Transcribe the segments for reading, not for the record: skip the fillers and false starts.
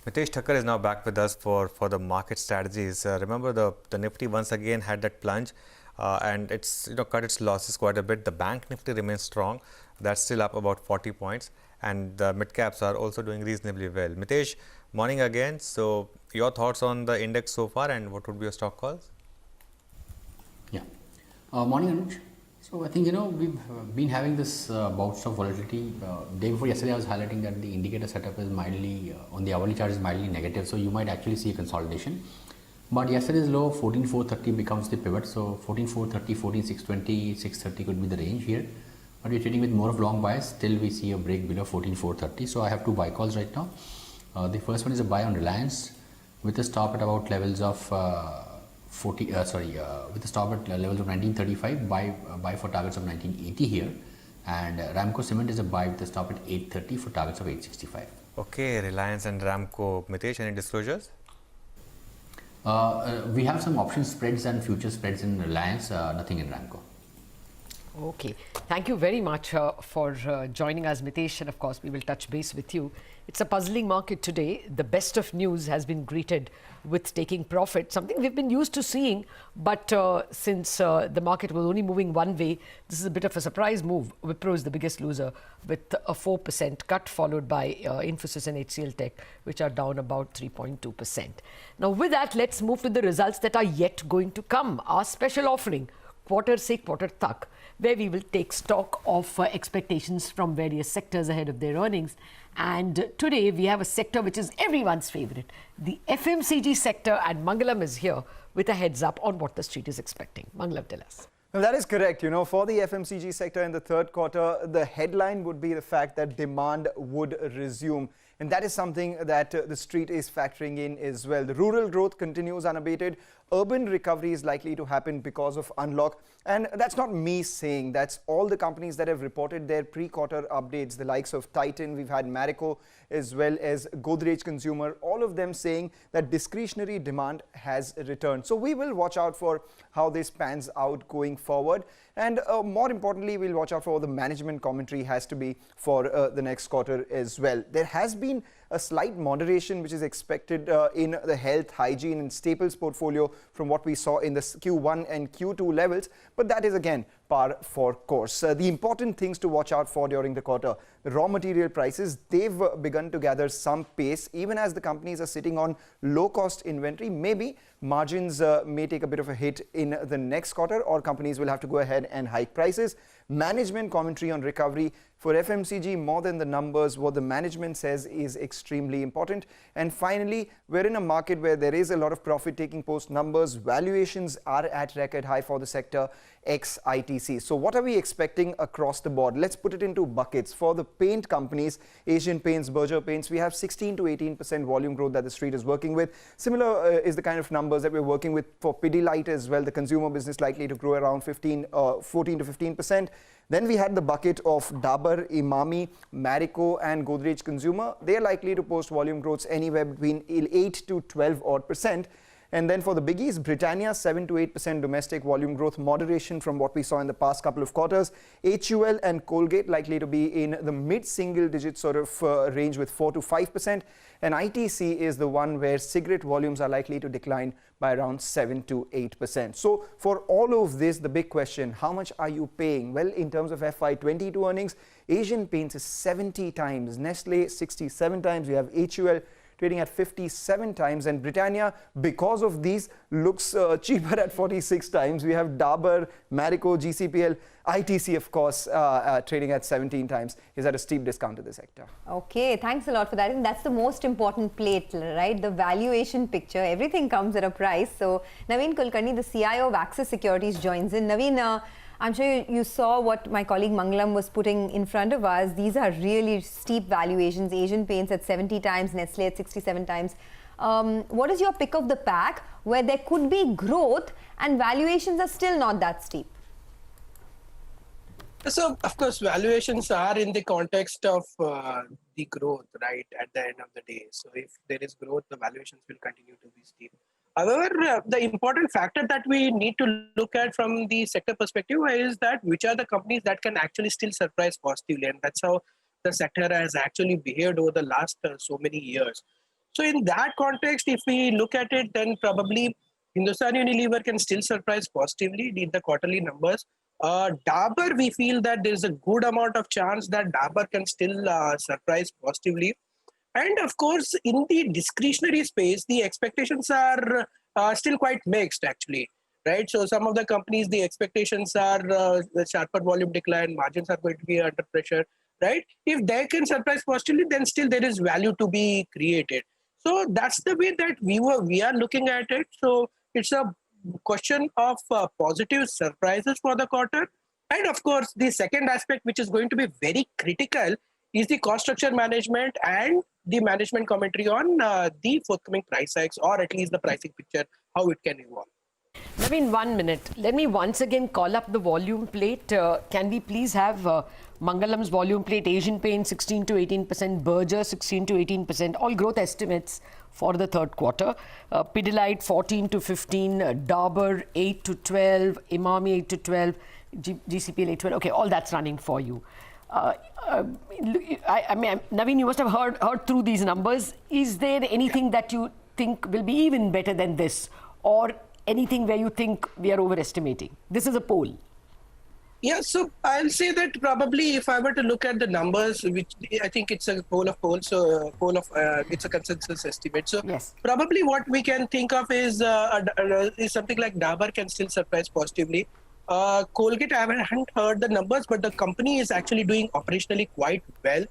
Mitesh Thakkar is now back with us for the market strategies. Remember the Nifty once again had that plunge and it's cut its losses quite a bit. The bank Nifty remains strong. That's still up about 40 points. And the mid caps are also doing reasonably well. Mitesh, morning again. So your thoughts on the index so far and what would be your stock calls? Yeah. Morning, Anuj. So I think, we've been having this bouts of volatility. Day before yesterday, I was highlighting that the indicator setup is mildly, on the hourly chart is mildly negative. So you might actually see a consolidation. But yesterday's low, 14,430 becomes the pivot. So 14,430, 14,620, 630 could be the range here. But we're trading with more of long bias. Still we see a break below 14,430. So I have two buy calls right now. The first one is a buy on Reliance with a stop at about levels of with a stop at levels of 1935, buy for targets of 1980 here, and Ramco Cement is a buy with a stop at 830 for targets of 865. Okay, Reliance and Ramco. Mitesh, any disclosures? We have some option spreads and future spreads in Reliance, nothing in Ramco. Okay, thank you very much for joining us, Mitesh, and of course we will touch base with you. It's a puzzling market today. The best of news has been greeted with taking profit, something we've been used to seeing, but since the market was only moving one way, this is a bit of a surprise move. Wipro is the biggest loser with a 4% cut, followed by Infosys and HCL Tech, which are down about 3.2%. Now with that, let's move to the results that are yet going to come. Our special offering, Quarter Se Quarter Tak, where we will take stock of expectations from various sectors ahead of their earnings. And today we have a sector which is everyone's favorite, the FMCG sector, and Mangalam is here with a heads up on what the street is expecting. Mangalam, tell us. Well, that is correct. For the FMCG sector in the third quarter, the headline would be the fact that demand would resume. And that is something that the street is factoring in as well. The rural growth continues unabated. Urban recovery is likely to happen because of unlock. And that's not me saying, that's all the companies that have reported their pre-quarter updates, the likes of Titan, we've had Marico, as well as Godrej Consumer, all of them saying that discretionary demand has returned. So we will watch out for how this pans out going forward. And more importantly, we'll watch out for what the management commentary has to be for the next quarter as well. There has been a slight moderation which is expected in the health, hygiene and staples portfolio from what we saw in the Q1 and Q2 levels, but that is again par for course. The important things to watch out for during the quarter, the raw material prices, they've begun to gather some pace even as the companies are sitting on low cost inventory. Maybe margins may take a bit of a hit in the next quarter, or companies will have to go ahead and hike prices. Management commentary on recovery for FMCG, more than the numbers, what the management says is extremely important. And finally, we're in a market where there is a lot of profit taking post numbers. Valuations are at record high for the sector ex ITC. So what are we expecting across the board? Let's put it into buckets. For the paint companies, Asian Paints, Berger Paints, we have 16 to 18% volume growth that the street is working with. Similar is the kind of numbers that we're working with for Pidilite as well. The consumer business likely to grow around 14 to 15%. Then we had the bucket of Dabur, Imami, Marico and Godrej Consumer. They are likely to post volume growths anywhere between 8 to 12 odd percent. And then for the biggies, Britannia 7 to 8% domestic volume growth, moderation from what we saw in the past couple of quarters. HUL and Colgate likely to be in the mid-single digit sort of range with 4 to 5%. And ITC is the one where cigarette volumes are likely to decline by around 7 to 8%. So for all of this, the big question, how much are you paying? Well, in terms of FY22 earnings, Asian Paints is 70 times, Nestle 67 times, we have HUL trading at 57 times, and Britannia, because of these, looks cheaper at 46 times. We have Dabur, Marico, GCPL, ITC, of course, trading at 17 times. Is at a steep discount to the sector. Okay, thanks a lot for that. And that's the most important plate, right? The valuation picture. Everything comes at a price. So, Naveen Kulkarni, the CIO of Axis Securities, joins in. Naveen, I'm sure you saw what my colleague Mangalam was putting in front of us. These are really steep valuations. Asian Paints at 70 times, Nestle at 67 times. What is your pick of the pack where there could be growth and valuations are still not that steep? So, of course, valuations are in the context of the growth, right, at the end of the day. So, if there is growth, the valuations will continue to be steep. However, the important factor that we need to look at from the sector perspective is that which are the companies that can actually still surprise positively, and that's how the sector has actually behaved over the last so many years. So in that context, if we look at it, then probably Hindustan Unilever can still surprise positively in the quarterly numbers. Dabur, we feel that there is a good amount of chance that Dabur can still surprise positively. And of course, in the discretionary space, the expectations are still quite mixed, actually, right? So some of the companies, the expectations are the sharper volume decline, margins are going to be under pressure, right? If they can surprise positively, then still there is value to be created. So that's the way that we are looking at it. So it's a question of positive surprises for the quarter. And of course, the second aspect, which is going to be very critical, is the cost structure management and the management commentary on the forthcoming price hikes, or at least the pricing picture, how it can evolve. Naveen, 1 minute. Let me once again call up the volume plate. Can we please have Mangalam's volume plate, Asian Paint 16 to 18%, Berger 16 to 18%, all growth estimates for the third quarter. Pidilite 14 to 15, Dabur 8 to 12, Imami 8 to 12, GCPL 8 to 12. Okay, all that's running for you. I mean, Naveen, you must have heard through these numbers. Is there anything that you think will be even better than this, or anything where you think we are overestimating? This is a poll. Yeah, so I'll say that probably if I were to look at the numbers, which I think it's a poll of polls, so it's a consensus estimate. So yes, probably what we can think of is something like Dabur can still surprise positively. Colgate, I haven't heard the numbers, but the company is actually doing operationally quite well.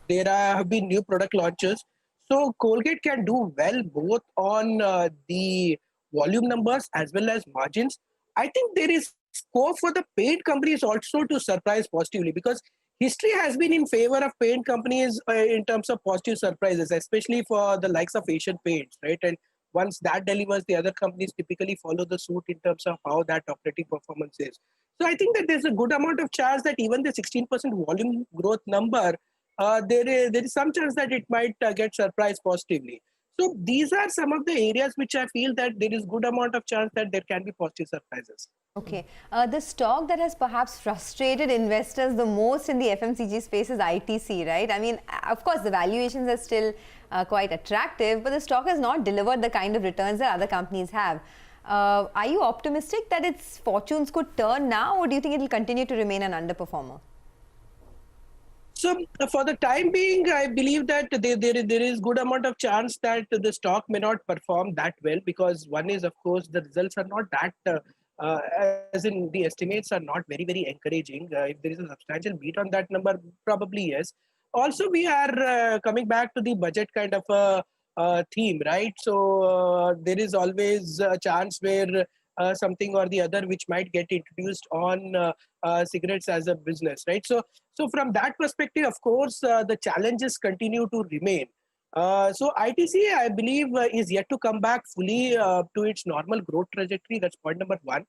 There have been new product launches. So Colgate can do well both on the volume numbers as well as margins. I think there is scope for the paint companies also to surprise positively, because history has been in favor of paint companies in terms of positive surprises, especially for the likes of Asian Paints, right? And once that delivers, the other companies typically follow the suit in terms of how that operating performance is. So I think that there's a good amount of chance that even the 16% volume growth number, there is some chance that it might get surprised positively. So these are some of the areas which I feel that there is good amount of chance that there can be positive surprises. Okay. The stock that has perhaps frustrated investors the most in the FMCG space is ITC, right? I mean, of course, the valuations are still quite attractive, but the stock has not delivered the kind of returns that other companies have. Are you optimistic that its fortunes could turn now, or do you think it will continue to remain an underperformer? So for the time being, I believe that there is good amount of chance that the stock may not perform that well, because one is, of course, the results are not that, as in the estimates are not very, very encouraging. If there is a substantial beat on that number, probably yes. Also, we are coming back to the budget kind of a theme, right? So there is always a chance where something or the other which might get introduced on cigarettes as a business, right? So from that perspective, of course, the challenges continue to remain. So ITC, I believe, is yet to come back fully to its normal growth trajectory. That's point number one.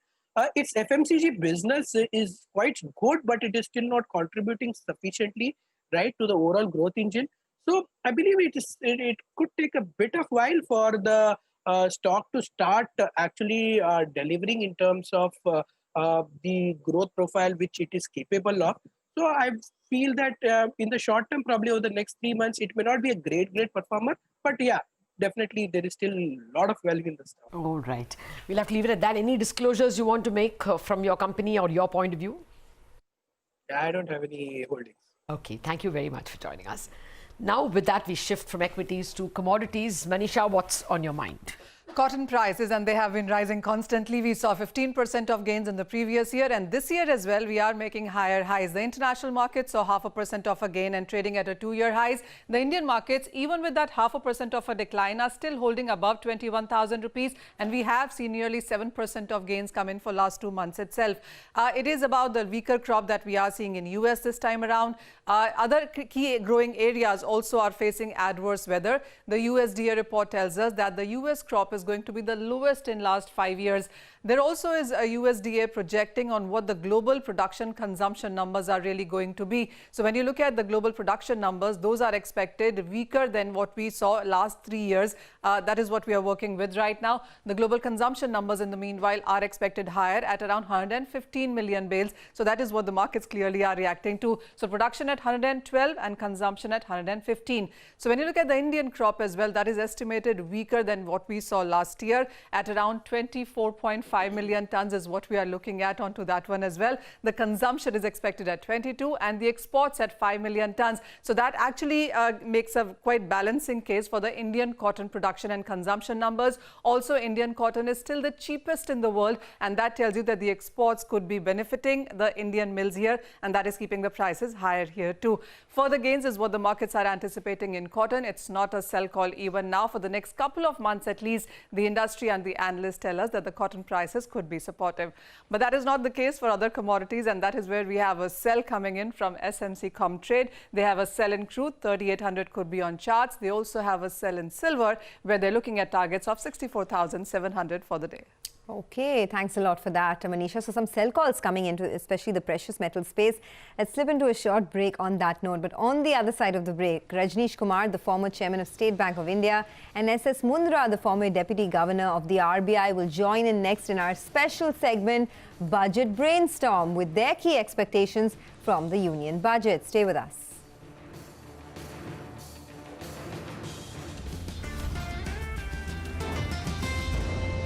Its FMCG business is quite good, but it is still not contributing sufficiently, right, to the overall growth engine. So I believe it could take a bit of while for the stock to start actually delivering in terms of the growth profile which it is capable of. So I feel that in the short term, probably over the next 3 months, it may not be a great performer, but yeah, definitely there is still a lot of value in the stock. All right. We'll have to leave it at that. Any disclosures you want to make from your company or your point of view? Yeah, I don't have any holdings. Okay, thank you very much for joining us. Now, with that, we shift from equities to commodities. Manisha, what's on your mind? Cotton prices, and they have been rising constantly. We saw 15% of gains in the previous year, and this year as well we are making higher highs. The international markets saw 0.5% of a gain and trading at a 2-year highs. The Indian markets, even with that 0.5% of a decline, are still holding above 21,000 rupees, and we have seen nearly 7% of gains come in for last 2 months itself. It is about the weaker crop that we are seeing in US this time around. Other key growing areas also are facing adverse weather. The USDA report tells us that the US crop is going to be the lowest in last 5 years. There also is a USDA projecting on what the global production consumption numbers are really going to be. So when you look at the global production numbers, those are expected weaker than what we saw last 3 years. That is what we are working with right now. The global consumption numbers in the meanwhile are expected higher at around 115 million bales. So that is what the markets clearly are reacting to. So production at 112 and consumption at 115. So when you look at the Indian crop as well, that is estimated weaker than what we saw last year at around 24.5 million tons is what we are looking at onto that one as well. The consumption is expected at 22 and the exports at 5 million tons. So that actually makes a quite balancing case for the Indian cotton production and consumption numbers. Also, Indian cotton is still the cheapest in the world, and that tells you that the exports could be benefiting the Indian mills here, and that is keeping the prices higher here too. Further gains is what the markets are anticipating in cotton. It's not a sell call even now. For the next couple of months at least, the industry and the analysts tell us that the cotton prices could be supportive. But that is not the case for other commodities, and that is where we have a sell coming in from SMC Comtrade. They have a sell in crude, 3,800 could be on charts. They also have a sell in silver, where they're looking at targets of 64,700 for the day. Okay, thanks a lot for that, Manisha. So some sell calls coming into especially the precious metal space. Let's slip into a short break on that note. But on the other side of the break, Rajneesh Kumar, the former chairman of State Bank of India, and SS Mundra, the former deputy governor of the RBI, will join in next in our special segment, Budget Brainstorm, with their key expectations from the union budget. Stay with us.